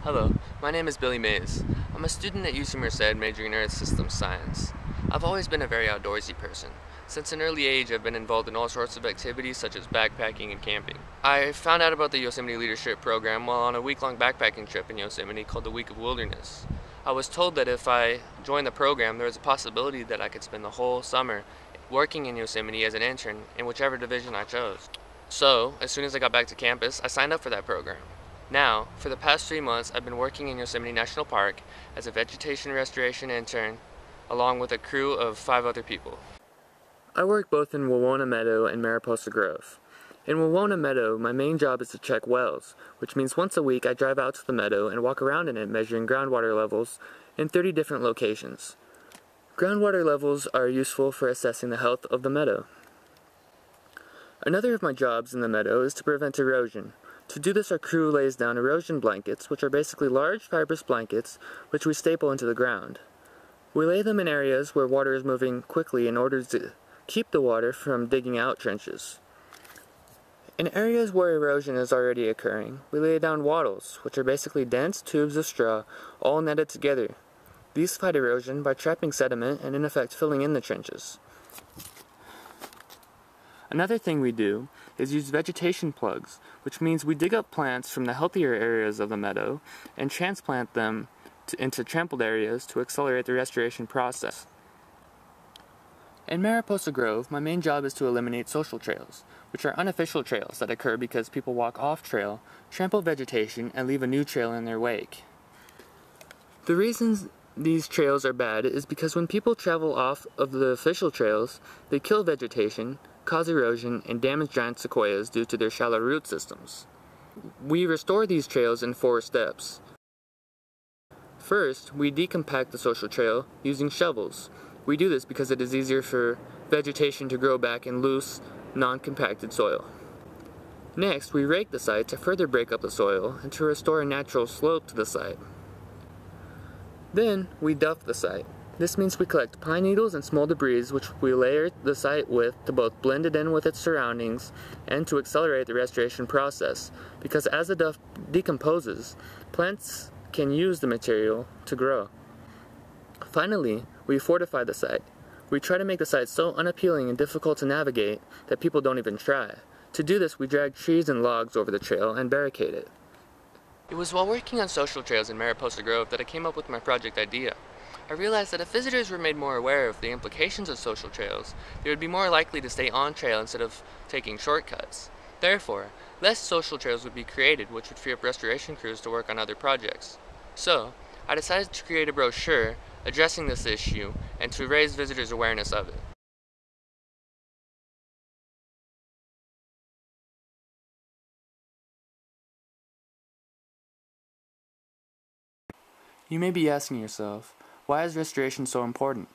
Hello, my name is Billy Mayse. I'm a student at UC Merced majoring in Earth Systems Science. I've always been a very outdoorsy person. Since an early age, I've been involved in all sorts of activities such as backpacking and camping. I found out about the Yosemite Leadership Program while on a week-long backpacking trip in Yosemite called the Week of Wilderness. I was told that if I joined the program, there was a possibility that I could spend the whole summer working in Yosemite as an intern in whichever division I chose. So, as soon as I got back to campus, I signed up for that program. Now, for the past 3 months, I've been working in Yosemite National Park as a vegetation restoration intern, along with a crew of 5 other people. I work both in Wawona Meadow and Mariposa Grove. In Wawona Meadow, my main job is to check wells, which means once a week I drive out to the meadow and walk around in it measuring groundwater levels in 30 different locations. Groundwater levels are useful for assessing the health of the meadow. Another of my jobs in the meadow is to prevent erosion. To do this, our crew lays down erosion blankets, which are basically large fibrous blankets which we staple into the ground. We lay them in areas where water is moving quickly in order to keep the water from digging out trenches. In areas where erosion is already occurring, we lay down wattles, which are basically dense tubes of straw all netted together. These fight erosion by trapping sediment and in effect filling in the trenches. Another thing we do is use vegetation plugs, which means we dig up plants from the healthier areas of the meadow and transplant them into trampled areas to accelerate the restoration process. In Mariposa Grove, my main job is to eliminate social trails, which are unofficial trails that occur because people walk off-trail, trample vegetation, and leave a new trail in their wake. The reasons these trails are bad is because when people travel off of the official trails, they kill vegetation, cause erosion, and damage giant sequoias due to their shallow root systems. We restore these trails in 4 steps. First, we decompact the social trail using shovels. We do this because it is easier for vegetation to grow back in loose, non-compacted soil. Next, we rake the site to further break up the soil and to restore a natural slope to the site. Then, we duff the site. This means we collect pine needles and small debris which we layer the site with to both blend it in with its surroundings and to accelerate the restoration process, because as the duff decomposes, plants can use the material to grow. Finally, we fortify the site. We try to make the site so unappealing and difficult to navigate that people don't even try. To do this, we drag trees and logs over the trail and barricade it. It was while working on social trails in Mariposa Grove that I came up with my project idea. I realized that if visitors were made more aware of the implications of social trails, they would be more likely to stay on trail instead of taking shortcuts. Therefore, less social trails would be created, which would free up restoration crews to work on other projects. So, I decided to create a brochure addressing this issue and to raise visitors' awareness of it. You may be asking yourself, why is restoration so important?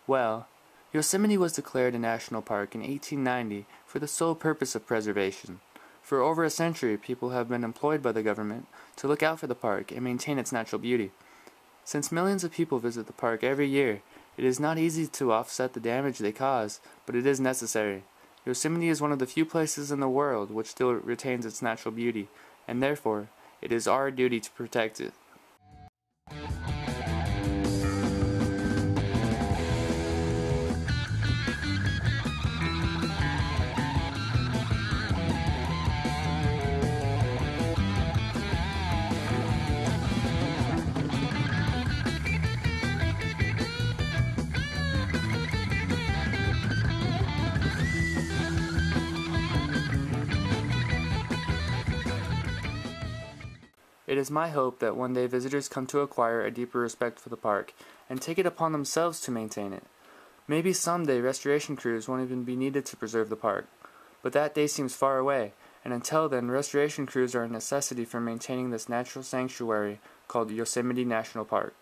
Well, Yosemite was declared a national park in 1890 for the sole purpose of preservation. For over a century, people have been employed by the government to look out for the park and maintain its natural beauty. Since millions of people visit the park every year, it is not easy to offset the damage they cause, but it is necessary. Yosemite is one of the few places in the world which still retains its natural beauty, and therefore, it is our duty to protect it. It is my hope that one day visitors come to acquire a deeper respect for the park and take it upon themselves to maintain it. Maybe someday restoration crews won't even be needed to preserve the park, but that day seems far away, and until then restoration crews are a necessity for maintaining this natural sanctuary called Yosemite National Park.